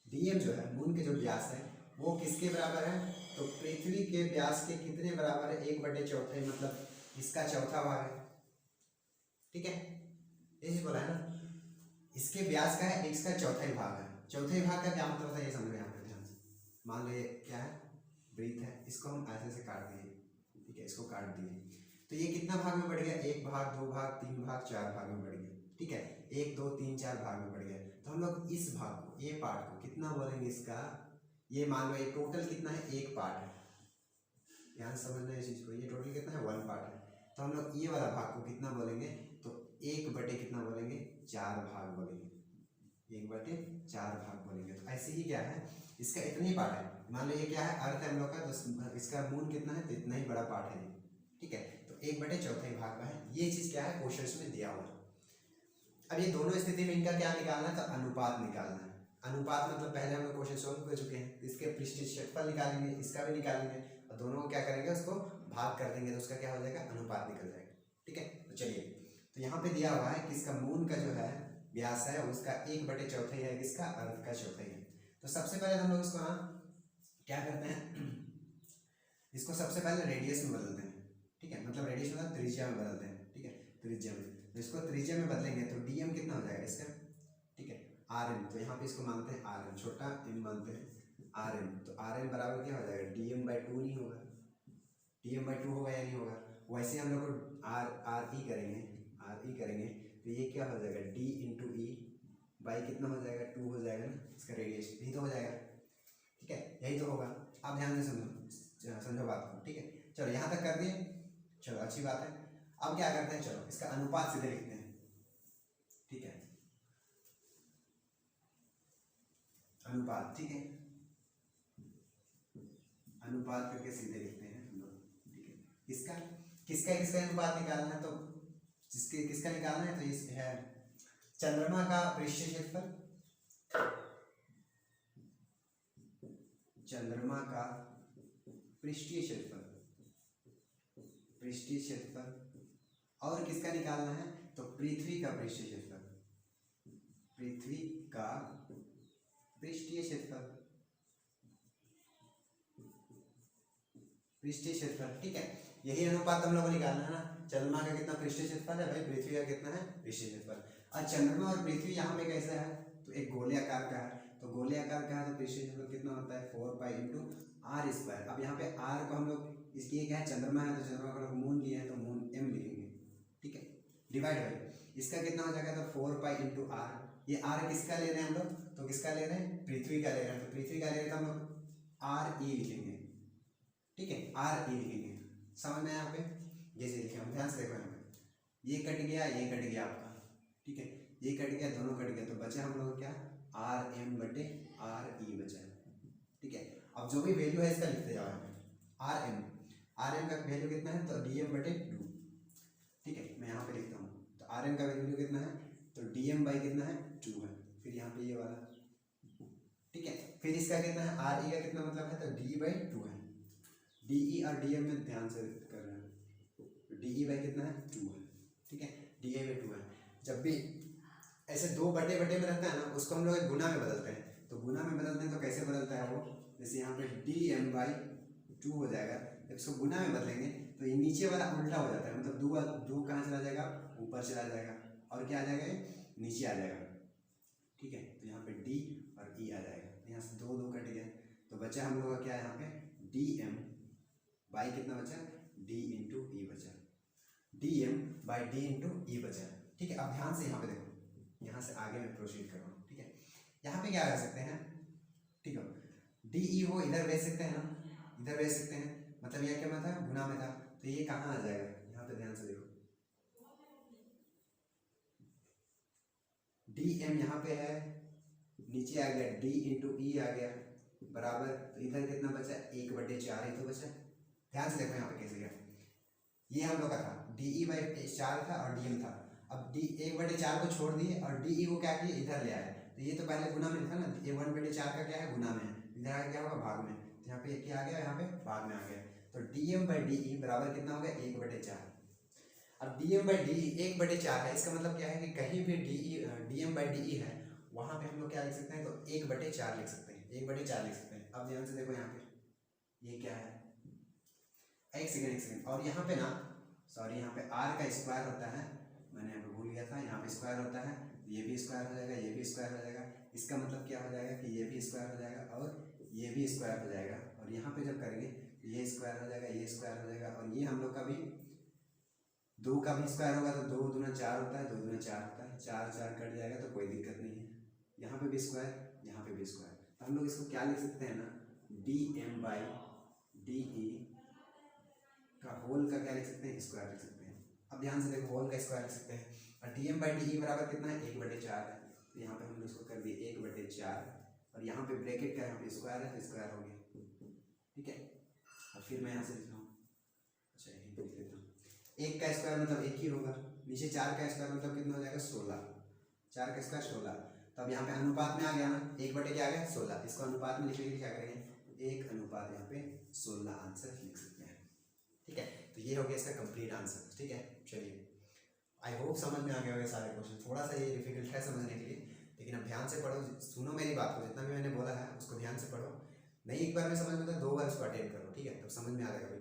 S1: जो है मून के जो व्यास है वो किसके बराबर है, तो पृथ्वी के व्यास के कितने बराबर है 1/4, मतलब इसका चौथा भाग है। ठीक है, ये चीज बोला है ना, इसके व्यास का है, इसका चौथा भाग है। चौथे भाग का क्या मतलब होता है ये समझो यहाँ पे ध्यान से। मान लो ये क्या है वृत्त है, इसको हम ऐसे काट दिए। ठीक है, इसको काट दिए, तो ये कितना भाग में बढ़ गया, 1 भाग 2 भाग 3 भाग 4 भाग में बढ़ गया। ठीक है, 1 2 3 4 भाग में बढ़ गया। तो हम लोग इस भाग को, ये पार्ट को कितना बोलेंगे इसका, ये मान लो ये टोटल कितना है 1 पार्ट है, ध्यान समझना है इस चीज को, ये टोटल कितना है 1 पार्ट है। तो हम लोग ये वाला भाग को कितना बोलेंगे, तो 1/, कितना बोलेंगे 4 भाग बोलेंगे, 1/4 भाग बोलेंगे। तो ऐसे ही क्या है इसका इतनी पार्ट है, मान लो ये क्या है अर्थ है हम लोग का, तो इसका मून कितना है तो इतना ही बड़ा पार्ट है। ठीक है, तो 1/4 भाग का है, ये चीज क्या है क्वेश्चन में दिया हुआ है। अब ये दोनों स्थिति में इनका क्या निकालना है, तो अनुपात निकालना है। अनुपात मतलब पहले हम लोग क्वेश्चन सॉल्व कर चुके हैं, इसके पृष्ठीय क्षेत्रफल निकालेंगे, इसका भी निकालेंगे, और दोनों को क्या करेंगे उसको भाग कर देंगे, तो उसका क्या हो जाएगा अनुपात निकल जाएगा। ठीक है, तो चलिए, तो यहाँ पे दिया हुआ है कि इसका मून का जो है व्यास है उसका 1/4 है किसका, अर्थ का चौथाई है। तो सबसे पहले हम लोग इसको ना क्या करते हैं, इसको सबसे पहले रेडियस में बदलते हैं, ठीक है, मतलब रेडियस मतलब त्रिज्या में बदलते हैं, ठीक है, त्रिज्या में। तो इसको त्रिज्या में बदलेंगे तो डीएम कितना हो जाएगा इसका, ठीक है, आर एम। तो यहाँ पे इसको मानते हैं आर एम, छोटा एम मानते हैं आर एम। तो आर एम बराबर क्या हो जाएगा, dm/2 नहीं होगा, dm/2 होगा या नहीं होगा। वैसे हम लोग को आर ई करेंगे तो ये क्या हो जाएगा, d इंटू ई बाई कितना हो जाएगा, 2 हो जाएगा ना, इसका रेडियस यही तो हो जाएगा, ठीक है, यही तो होगा। आप ध्यान से समझो बात को, ठीक है। चलो यहाँ तक कर दिए, चलो अच्छी बात है। अब क्या करते हैं, चलो इसका अनुपात सीधे लिखते हैं, ठीक है, अनुपात, ठीक है, अनुपात करके सीधे लिखते हैं हम लोग, ठीक है। किसका किसका अनुपात निकालना है, तो किसका निकालना है, तो इस है चंद्रमा का पृष्ठीय क्षेत्रफल, चंद्रमा का पृष्ठीय क्षेत्रफल और किसका निकालना है, तो पृथ्वी का पृष्ठीय क्षेत्रफल, पृथ्वी का पृष्ठीय क्षेत्रफल, ठीक है। यही अनुपात हम लोग को निकालना है ना, चंद्रमा का कितना पृष्ठीय क्षेत्रफल है भाई, पृथ्वी का कितना है पृष्ठीय क्षेत्रफल। और चंद्रमा और पृथ्वी यहाँ पे कैसा है, तो एक गोले आकार का है, तो गोले आकार का है तो पृष्ठीय क्षेत्रफल कितना होता है, 4 पाई इंटू आर स्क्वायर। अब यहाँ पे आर को हम लोग इसकी क्या है, चंद्रमा है तो चंद्रमा को लोग मून लिए हैं तो मून एम लिखेंगे, ठीक है, डिवाइड बाई इसका कितना हो जाएगा, तो 4 पाई इंटू आर। ये आर किसका ले रहे हैं हम लोग, तो किसका ले रहे हैं, पृथ्वी का ले रहे हैं, तो पृथ्वी का ले रहे हैं तो हम लोग आर ई लिखेंगे, ठीक है, आर ई लिखेंगे। समझ में यहाँ पे जैसे लिखे हम, ध्यान से देखो यहाँ पे, ये कट गया आपका, ठीक है, ये कट गया, दोनों कट गया, तो बचा हम लोग क्या, आर एम बटे आर ई बचा, ठीक है। अब जो भी वैल्यू है इसका लिखते जाओ यहाँ पे, आर एम का वैल्यू कितना है, तो dm/2, ठीक है, मैं यहाँ पे लिखता हूँ, तो आर एम का वैल्यू कितना है, तो dm/, कितना है 2 है, फिर यहाँ पे ये वाला, ठीक है, फिर इसका कितना है, आर ई का कितना मतलब है, तो d/2 है, डी ई और डी एम में ध्यान से कर रहे हैं, डी ई बाई कितना है 2 है, ठीक है, डी ए बाई 2 है। जब भी ऐसे दो बटे में रहता है ना, उसको हम लोग गुना में बदलते हैं, तो गुना में बदलते हैं तो कैसे बदलता है वो, जैसे यहाँ पे dm/2 हो जाएगा, जब इसको गुना में बदलेंगे तो ये नीचे वाला उल्टा हो जाता है, मतलब दो कहाँ चला जाएगा, ऊपर चला जाएगा, और क्या आ जाएगा, नीचे आ जाएगा, ठीक है। तो यहाँ पे d और e आ जाएगा, यहाँ से दो कट गया, तो बचा हम लोग का क्या है यहाँ पे dm बाई कितना बचा, d इंटू ई बचा, dm/d इंटू ई बचा, ठीक है। अब ध्यान से यहाँ पे देखो, यहाँ से आगे मैं प्रोसीड कर रहा हूँ, ठीक है। यहाँ पे क्या कर सकते हैं, ठीक है, डी ई हो इधर भेज सकते हैं ना, इधर भेज सकते हैं, मतलब यह क्या था, गुना में था, तो ये कहाँ आ जाएगा, यहाँ पे ध्यान से देखो, डी एम यहाँ पे है, नीचे आ गया d इंटू ई आ गया बराबर, तो इधर कितना बचा, 1/4 ही तो बचा। ध्यान से देखो यहाँ पे कैसे गया, ये हम लोग का था dE/4 था और dm था, अब d 1/4 को छोड़ दिए और de को क्या किए, इधर ले आए, तो ये तो पहले गुना में था ना, ये 1/4 का क्या है, गुना में है, इधर आगे क्या होगा, भाग में, तो यहाँ पे क्या आ गया, यहाँ पे भाग में आ गया, तो dm/de बराबर कितना हो गया, 1/4। अब dm/de 1/4 है, इसका मतलब क्या है कि कहीं भी dm/de है, वहां पे हम लोग क्या लिख सकते हैं, तो 1/4 लिख सकते हैं, 1/4 लिख सकते हैं। अब ध्यान से देखो यहाँ पे ये क्या है, एक सेकेंड, और यहाँ पे ना, सॉरी, यहाँ पे r का स्क्वायर होता है, मैंने यहाँ पे भूल गया था, यहाँ पे स्क्वायर होता है, ये भी स्क्वायर हो जाएगा, ये भी स्क्वायर हो जाएगा, इसका मतलब क्या हो जाएगा कि ये भी स्क्वायर हो जाएगा और ये भी स्क्वायर हो जाएगा, और यहाँ पे जब करेंगे ये स्क्वायर हो जाएगा, ये स्क्वायर हो जाएगा, और ये हम लोग का भी 2 का भी स्क्वायर होगा, तो 2 दूना 4 होता है, 2 दूना 4 होता है, 4 कट जाएगा तो कोई दिक्कत नहीं है, यहाँ पे भी स्क्वायर, यहाँ पे भी स्क्वायर, तो हम लोग इसको क्या लिख सकते हैं ना, dm/de का होल का क्या लिख सकते हैं, स्क्वायर लिख सकते हैं। अब ध्यान से देखो, होल का स्क्वायर लिख सकते हैं, और dm/de बराबर कितना है, 1/4 है, तो यहाँ पे हम लोग इसको कर दिए 1/4, और यहाँ पे ब्रैकेट का यहाँ पे स्क्वायर है, तो स्क्वायर हो गया, ठीक है। और फिर मैं यहाँ से लिख रहा हूँ, अच्छा यही लिख देता हूँ, 1 का स्क्वायर मतलब 1 ही होगा, नीचे 4 का स्क्वायर मतलब कितना हो जाएगा, 16, 4 का स्क्वायर 16, तो अब यहाँ पे अनुपात में आ गया ना, 1/, क्या आ गया 16, इसको अनुपात में लिखने के लिए क्या करेंगे, 1 अनुपात यहाँ पे 16 आंसर लिख सकते हैं, ठीक है। तो ये हो गया इसका कंप्लीट आंसर, ठीक है। चलिए आई होप समझ में आ गया होगा सारे क्वेश्चन। थोड़ा सा ये डिफिकल्ट है समझने के लिए, लेकिन अब ध्यान से पढ़ो, सुनो मेरी बात को, जितना भी मैंने बोला है उसको ध्यान से पढ़ो। नहीं एक बार में समझ में तो 2 बार उसको अटेंड करो, ठीक है, तो समझ में आ जाएगा।